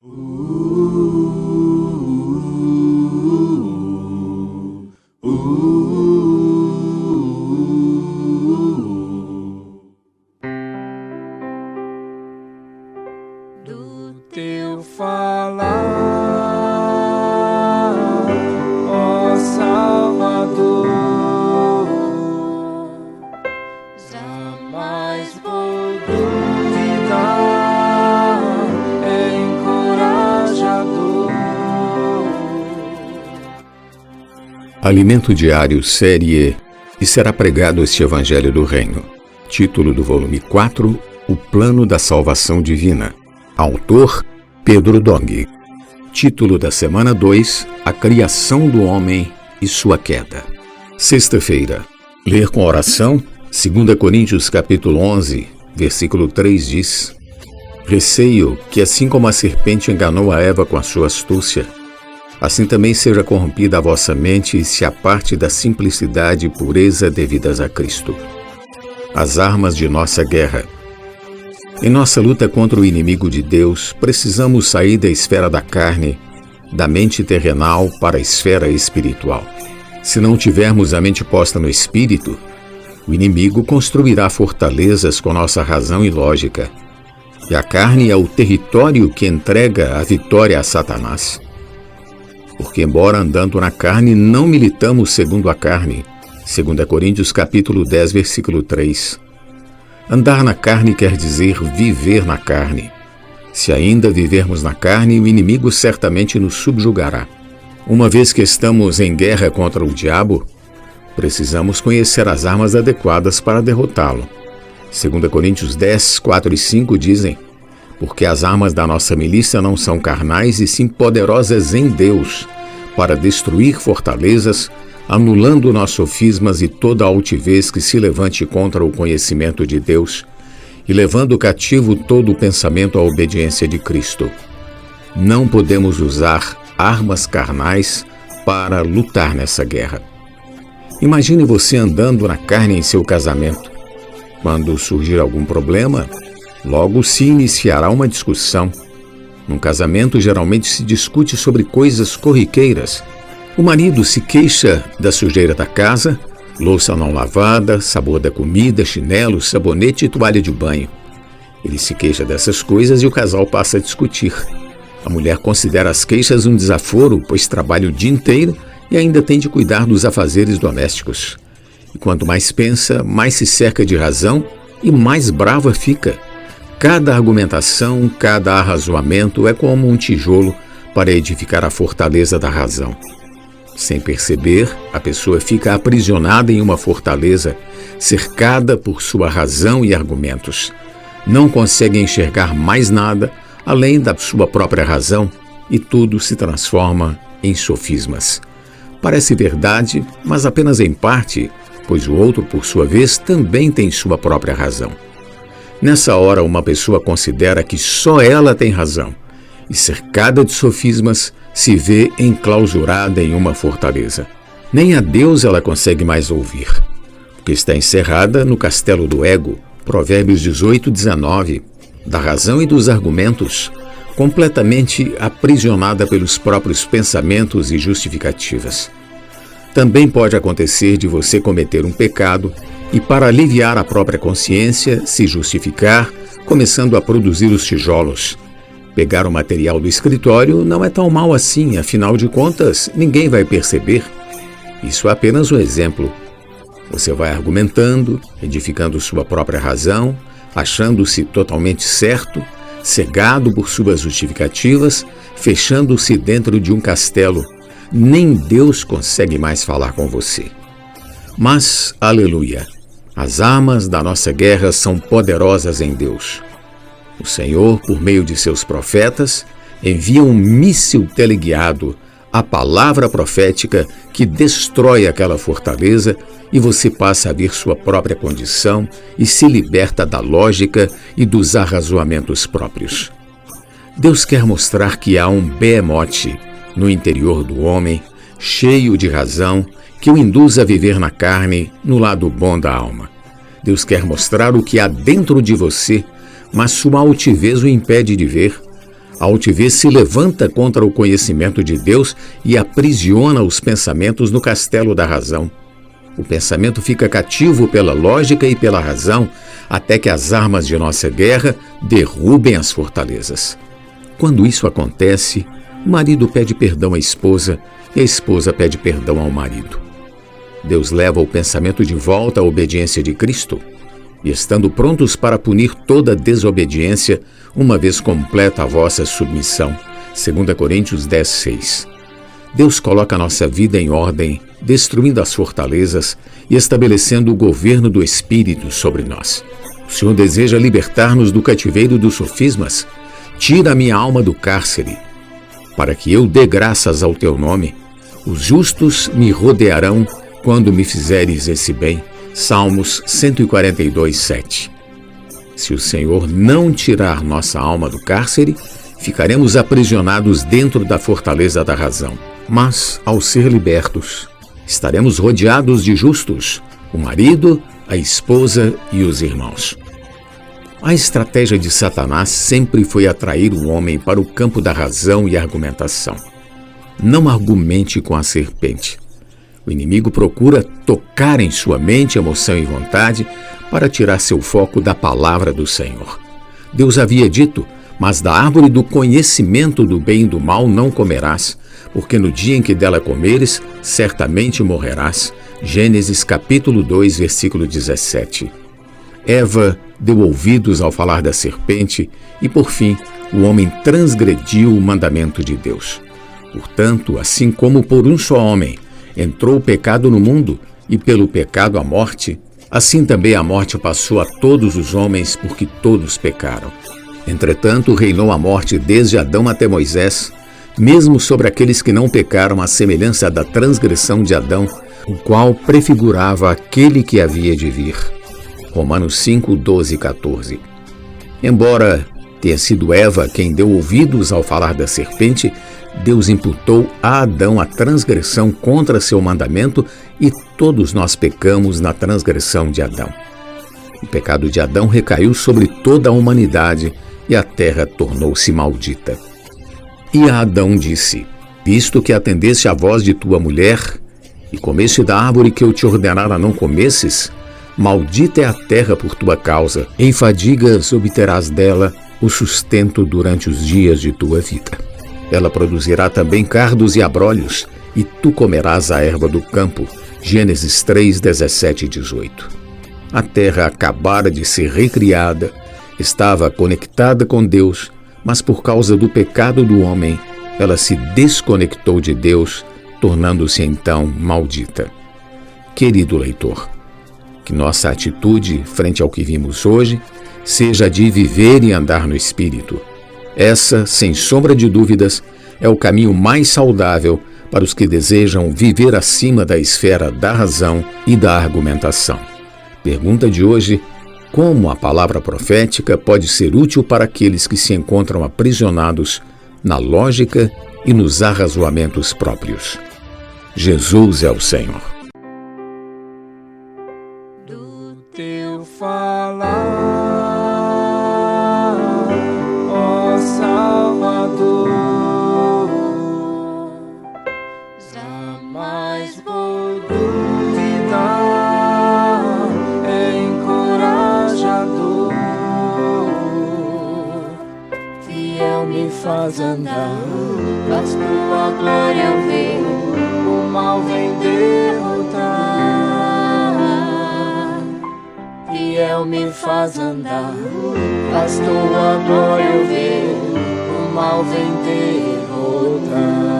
Do teu falar, ó Salvador, jamais vou duvidar, é encorajador. Alimento Diário, série E será pregado este Evangelho do Reino. Título do volume 4, O Plano da Salvação Divina. Autor, Pedro Dog. Título da semana 2, A Criação do Homem e Sua Queda. Sexta-feira. Ler com oração, 2 Coríntios capítulo 11, versículo 3 diz: Receio que assim como a serpente enganou a Eva com a sua astúcia, assim também seja corrompida a vossa mente e se aparte da simplicidade e pureza devidas a Cristo. As armas de nossa guerra. Em nossa luta contra o inimigo de Deus, precisamos sair da esfera da carne, da mente terrenal para a esfera espiritual. Se não tivermos a mente posta no espírito, o inimigo construirá fortalezas com nossa razão e lógica. E a carne é o território que entrega a vitória a Satanás. Porque, embora andando na carne, não militamos segundo a carne. 2 Coríntios capítulo 10, versículo 3. Andar na carne quer dizer viver na carne. Se ainda vivermos na carne, o inimigo certamente nos subjugará. Uma vez que estamos em guerra contra o diabo, precisamos conhecer as armas adequadas para derrotá-lo. 2 Coríntios 10, 4 e 5 dizem: Porque as armas da nossa milícia não são carnais e sim poderosas em Deus, para destruir fortalezas, anulando nossos sofismas e toda a altivez que se levante contra o conhecimento de Deus, e levando cativo todo o pensamento à obediência de Cristo. Não podemos usar armas carnais para lutar nessa guerra. Imagine você andando na carne em seu casamento. Quando surgir algum problema, logo se iniciará uma discussão. Num casamento, geralmente se discute sobre coisas corriqueiras. O marido se queixa da sujeira da casa, louça não lavada, sabor da comida, chinelo, sabonete e toalha de banho. Ele se queixa dessas coisas e o casal passa a discutir. A mulher considera as queixas um desaforo, pois trabalha o dia inteiro e ainda tem de cuidar dos afazeres domésticos. E quanto mais pensa, mais se cerca de razão e mais brava fica. Cada argumentação, cada arrazoamento é como um tijolo para edificar a fortaleza da razão. Sem perceber, a pessoa fica aprisionada em uma fortaleza, cercada por sua razão e argumentos. Não consegue enxergar mais nada além da sua própria razão e tudo se transforma em sofismas. Parece verdade, mas apenas em parte, pois o outro, por sua vez, também tem sua própria razão. Nessa hora, uma pessoa considera que só ela tem razão e, cercada de sofismas, se vê enclausurada em uma fortaleza. Nem a Deus ela consegue mais ouvir, porque está encerrada no castelo do ego, Provérbios 18, 19, da razão e dos argumentos, completamente aprisionada pelos próprios pensamentos e justificativas. Também pode acontecer de você cometer um pecado e, para aliviar a própria consciência, se justificar, começando a produzir os tijolos. Pegar o material do escritório não é tão mal assim, afinal de contas, ninguém vai perceber. Isso é apenas um exemplo. Você vai argumentando, edificando sua própria razão, achando-se totalmente certo, cegado por suas justificativas, fechando-se dentro de um castelo. Nem Deus consegue mais falar com você. Mas, aleluia, as armas da nossa guerra são poderosas em Deus. O Senhor, por meio de seus profetas, envia um míssil teleguiado, a palavra profética que destrói aquela fortaleza e você passa a ver sua própria condição e se liberta da lógica e dos arrazoamentos próprios. Deus quer mostrar que há um behemote no interior do homem, cheio de razão, que o induz a viver na carne, no lado bom da alma. Deus quer mostrar o que há dentro de você, mas sua altivez o impede de ver. A altivez se levanta contra o conhecimento de Deus e aprisiona os pensamentos no castelo da razão. O pensamento fica cativo pela lógica e pela razão, até que as armas de nossa guerra derrubem as fortalezas. Quando isso acontece, o marido pede perdão à esposa e a esposa pede perdão ao marido. Deus leva o pensamento de volta à obediência de Cristo, e estando prontos para punir toda desobediência, uma vez completa a vossa submissão. 2 Coríntios 10:6. Deus coloca a nossa vida em ordem, destruindo as fortalezas e estabelecendo o governo do Espírito sobre nós. O Senhor deseja libertar-nos do cativeiro dos sofismas. Tira a minha alma do cárcere, para que eu dê graças ao teu nome. Os justos me rodearão quando me fizeres esse bem. Salmos 142:7. Se o Senhor não tirar nossa alma do cárcere, ficaremos aprisionados dentro da fortaleza da razão. Mas, ao ser libertos, estaremos rodeados de justos, o marido, a esposa e os irmãos. A estratégia de Satanás sempre foi atrair o homem para o campo da razão e argumentação. Não argumente com a serpente. O inimigo procura tocar em sua mente, emoção e vontade para tirar seu foco da palavra do Senhor. Deus havia dito: mas da árvore do conhecimento do bem e do mal não comerás, porque no dia em que dela comeres, certamente morrerás. Gênesis capítulo 2, versículo 17. Eva deu ouvidos ao falar da serpente e, por fim, o homem transgrediu o mandamento de Deus. Portanto, assim como por um só homem entrou o pecado no mundo e pelo pecado a morte, assim também a morte passou a todos os homens porque todos pecaram. Entretanto, reinou a morte desde Adão até Moisés, mesmo sobre aqueles que não pecaram, à semelhança da transgressão de Adão, o qual prefigurava aquele que havia de vir. Romanos 5, 12 e 14. Embora tenha sido Eva quem deu ouvidos ao falar da serpente, Deus imputou a Adão a transgressão contra seu mandamento e todos nós pecamos na transgressão de Adão. O pecado de Adão recaiu sobre toda a humanidade e a terra tornou-se maldita. E a Adão disse: visto que atendeste à voz de tua mulher e comeste da árvore que eu te ordenara não comesses, maldita é a terra por tua causa, em fadigas obterás dela o sustento durante os dias de tua vida. Ela produzirá também cardos e abrolhos, e tu comerás a erva do campo. Gênesis 3, 17 e 18. A terra acabara de ser recriada, estava conectada com Deus, mas por causa do pecado do homem, ela se desconectou de Deus, tornando-se então maldita. Querido leitor, que nossa atitude frente ao que vimos hoje seja de viver e andar no Espírito. Essa, sem sombra de dúvidas, é o caminho mais saudável para os que desejam viver acima da esfera da razão e da argumentação. Pergunta de hoje: como a palavra profética pode ser útil para aqueles que se encontram aprisionados na lógica e nos arrazoamentos próprios? Jesus é o Senhor. Do teu falar, Salvador, jamais vou duvidar, é encorajador, fiel me faz andar, faz tua glória eu ver, o mal vem derrotar, fiel me faz andar, faz tua glória eu ver, o mal vem derrotar.